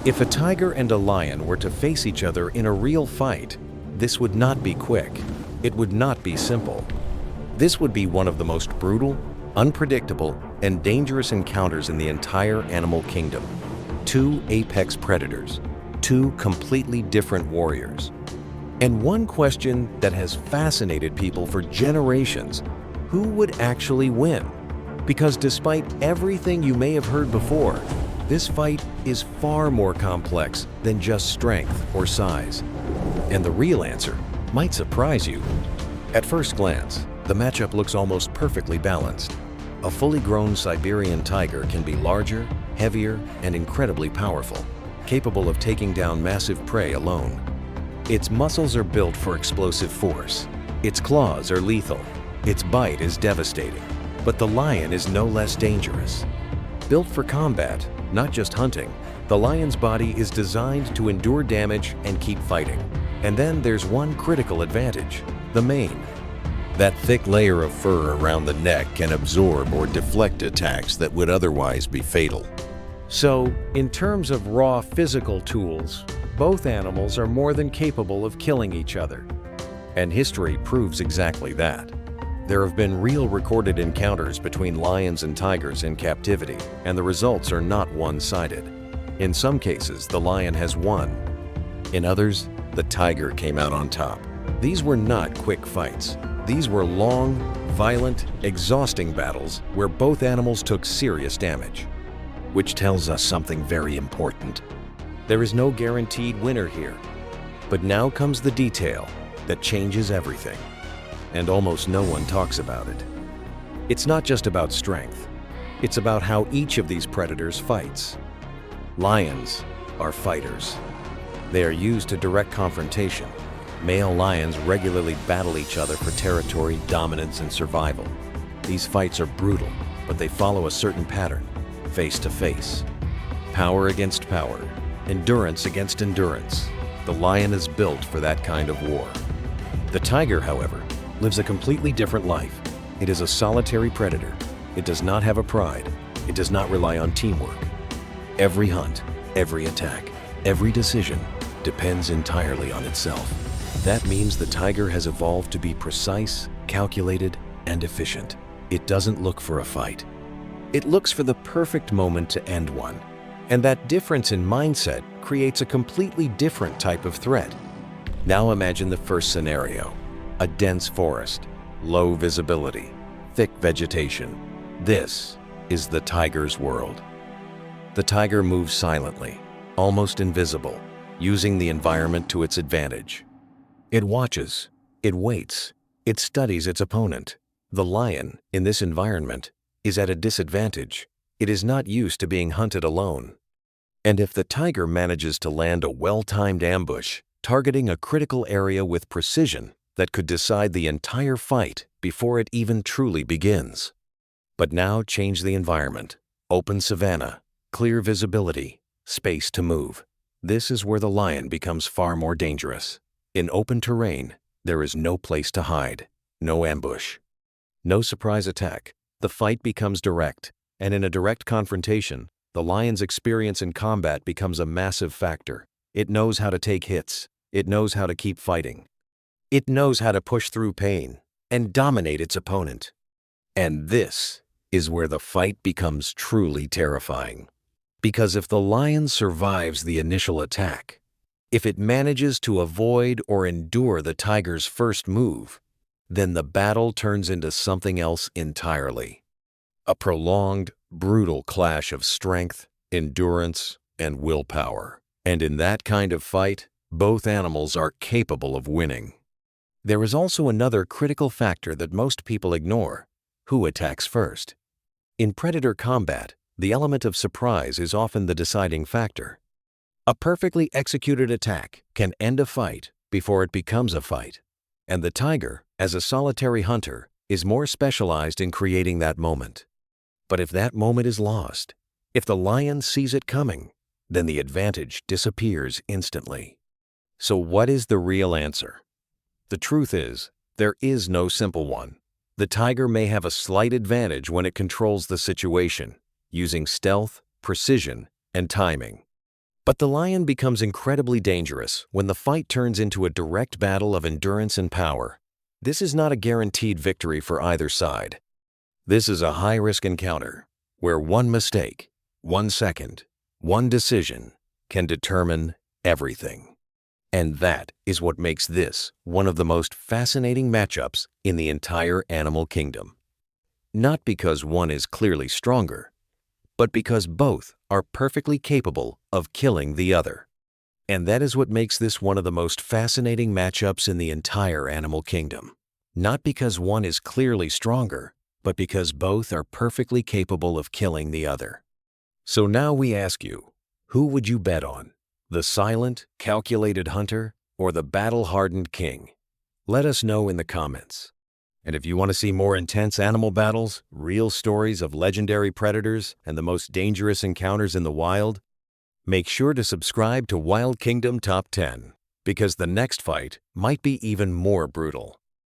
If a tiger and a lion were to face each other in a real fight, this would not be quick. It would not be simple. This would be one of the most brutal, unpredictable, and dangerous encounters in the entire animal kingdom. Two apex predators, two completely different warriors. And one question that has fascinated people for generations: who would actually win? Because despite everything you may have heard before, this fight is far more complex than just strength or size. And the real answer might surprise you. At first glance, the matchup looks almost perfectly balanced. A fully grown Siberian tiger can be larger, heavier, and incredibly powerful, capable of taking down massive prey alone. Its muscles are built for explosive force. Its claws are lethal. Its bite is devastating. But the lion is no less dangerous. Built for combat, not just hunting, the lion's body is designed to endure damage and keep fighting. And then there's one critical advantage: the mane. That thick layer of fur around the neck can absorb or deflect attacks that would otherwise be fatal. So, in terms of raw physical tools, both animals are more than capable of killing each other. And history proves exactly that. There have been real recorded encounters between lions and tigers in captivity, and the results are not one-sided. In some cases, the lion has won. In others, the tiger came out on top. These were not quick fights. These were long, violent, exhausting battles where both animals took serious damage. Which tells us something very important. There is no guaranteed winner here. But now comes the detail that changes everything. And almost no one talks about it. It's not just about strength. It's about how each of these predators fights. Lions are fighters. They are used to direct confrontation. Male lions regularly battle each other for territory, dominance, and survival. These fights are brutal, but they follow a certain pattern: face to face. Power against power, endurance against endurance. The lion is built for that kind of war. The tiger, however, lives a completely different life. It is a solitary predator. It does not have a pride. It does not rely on teamwork. Every hunt, every attack, every decision depends entirely on itself. That means the tiger has evolved to be precise, calculated, and efficient. It doesn't look for a fight. It looks for the perfect moment to end one. And that difference in mindset creates a completely different type of threat. Now imagine the first scenario: a dense forest, low visibility, thick vegetation. This is the tiger's world. The tiger moves silently, almost invisible, using the environment to its advantage. It watches, it waits, it studies its opponent. The lion, in this environment, is at a disadvantage. It is not used to being hunted alone. And if the tiger manages to land a well-timed ambush, targeting a critical area with precision that could decide the entire fight before it even truly begins. But now change the environment. Open savanna, clear visibility, space to move. This is where the lion becomes far more dangerous. In open terrain, there is no place to hide, no ambush, no surprise attack. The fight becomes direct, and in a direct confrontation, the lion's experience in combat becomes a massive factor. It knows how to take hits. It knows how to keep fighting. It knows how to push through pain and dominate its opponent. And this is where the fight becomes truly terrifying. Because if the lion survives the initial attack, if it manages to avoid or endure the tiger's first move, then the battle turns into something else entirely. A prolonged, brutal clash of strength, endurance, and willpower. And in that kind of fight, both animals are capable of winning. There is also another critical factor that most people ignore: who attacks first. In predator combat, the element of surprise is often the deciding factor. A perfectly executed attack can end a fight before it becomes a fight. And the tiger, as a solitary hunter, is more specialized in creating that moment. But if that moment is lost, if the lion sees it coming, then the advantage disappears instantly. So what is the real answer? The truth is, there is no simple one. The tiger may have a slight advantage when it controls the situation, using stealth, precision, and timing. But the lion becomes incredibly dangerous when the fight turns into a direct battle of endurance and power. This is not a guaranteed victory for either side. This is a high-risk encounter where one mistake, 1 second, one decision can determine everything. And that is what makes this one of the most fascinating matchups in the entire animal kingdom. Not because one is clearly stronger, but because both are perfectly capable of killing the other. And that is what makes this one of the most fascinating matchups in the entire animal kingdom. Not because one is clearly stronger, but because both are perfectly capable of killing the other. So now we ask you, who would you bet on? The silent, calculated hunter or the battle-hardened king? Let us know in the comments. And if you want to see more intense animal battles, real stories of legendary predators, and the most dangerous encounters in the wild, make sure to subscribe to Wild Kingdom Top 10, because the next fight might be even more brutal.